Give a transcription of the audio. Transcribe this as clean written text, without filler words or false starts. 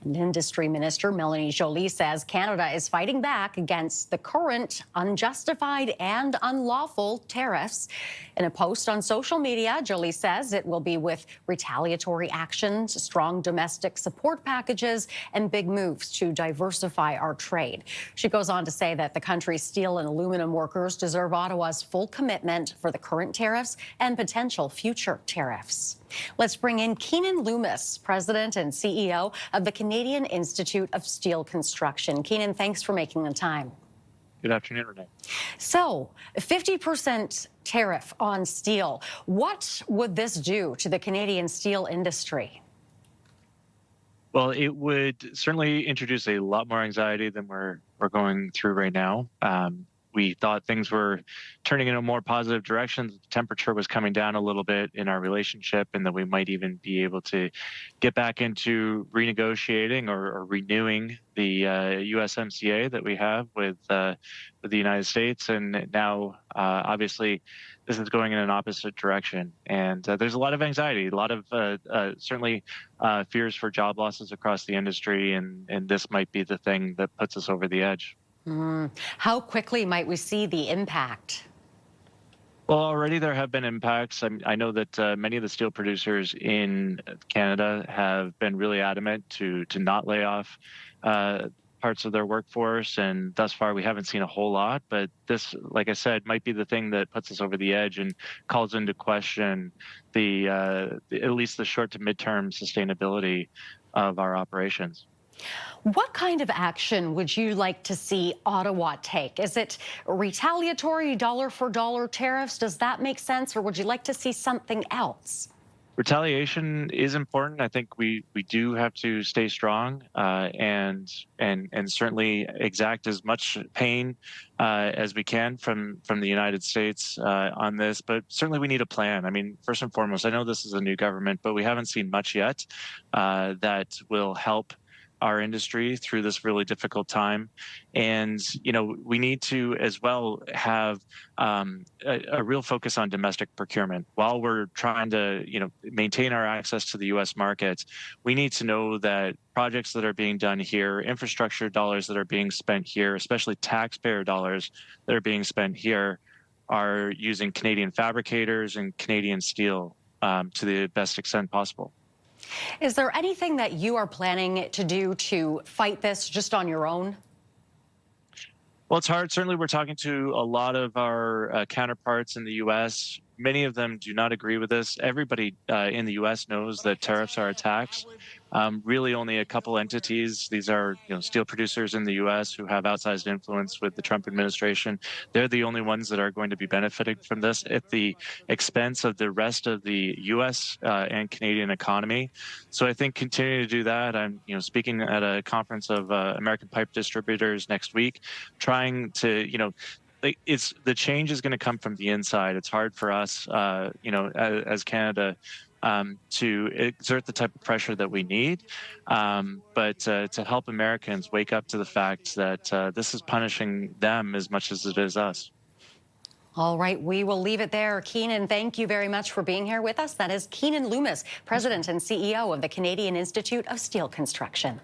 And Industry Minister Melanie Joly says Canada is fighting back against the current unjustified and unlawful tariffs. In a post on social media, Joly says it will be with retaliatory actions, strong domestic support packages, and big moves to diversify our trade. She goes on to say that the country's steel and aluminum workers deserve Ottawa's full commitment for the current tariffs and potential future tariffs. Let's bring in Keanin Loomis, President and CEO of the Canadian Institute of Steel Construction. Keanin, thanks for making the time. Good afternoon, Renee. So, 50% tariff on steel. What would this do to the Canadian steel industry? Well, it would certainly introduce a lot more anxiety than we're going through right now. We thought things were turning in a more positive direction. The temperature was coming down a little bit in our relationship, and that we might even be able to get back into renegotiating or renewing the USMCA that we have with the United States. And now, obviously, this is going in an opposite direction. And there's a lot of anxiety, a lot of certainly fears for job losses across the industry. And this might be the thing that puts us over the edge. How quickly might we see the impact? Well, already there have been impacts. I know that many of the steel producers in Canada have been really adamant to not lay off parts of their workforce, and thus far we haven't seen a whole lot. But this, like I said, might be the thing that puts us over the edge and calls into question at least the short to midterm sustainability of our operations. What kind of action would you like to see Ottawa take? Is it retaliatory dollar for dollar tariffs? Does that make sense? Or would you like to see something else? Retaliation is important. I think we do have to stay strong and certainly exact as much pain as we can from the United States on this. But certainly we need a plan. I mean, first and foremost, I know this is a new government, but we haven't seen much yet that will help our industry through this really difficult time. And, we need to as well have a real focus on domestic procurement. While we're trying to, maintain our access to the U.S. market, we need to know that projects that are being done here, infrastructure dollars that are being spent here, especially taxpayer dollars that are being spent here, are using Canadian fabricators and Canadian steel to the best extent possible. Is there anything that you are planning to do to fight this just on your own? Well, it's hard. Certainly, we're talking to a lot of our counterparts in the U.S. Many of them do not agree with this. Everybody in the U.S. knows that tariffs are a tax. Really, only a couple entities. These are, steel producers in the U.S. who have outsized influence with the Trump administration. They're the only ones that are going to be benefiting from this at the expense of the rest of the U.S. And Canadian economy. So I think continuing to do that. I'm, speaking at a conference of American pipe distributors next week, trying to, it's the change is going to come from the inside. It's hard for us, as Canada, to exert the type of pressure that we need, but to help Americans wake up to the fact that this is punishing them as much as it is us. All right, we will leave it there. Keanin, thank you very much for being here with us. That is Keanin Loomis, President and CEO of the Canadian Institute of Steel Construction.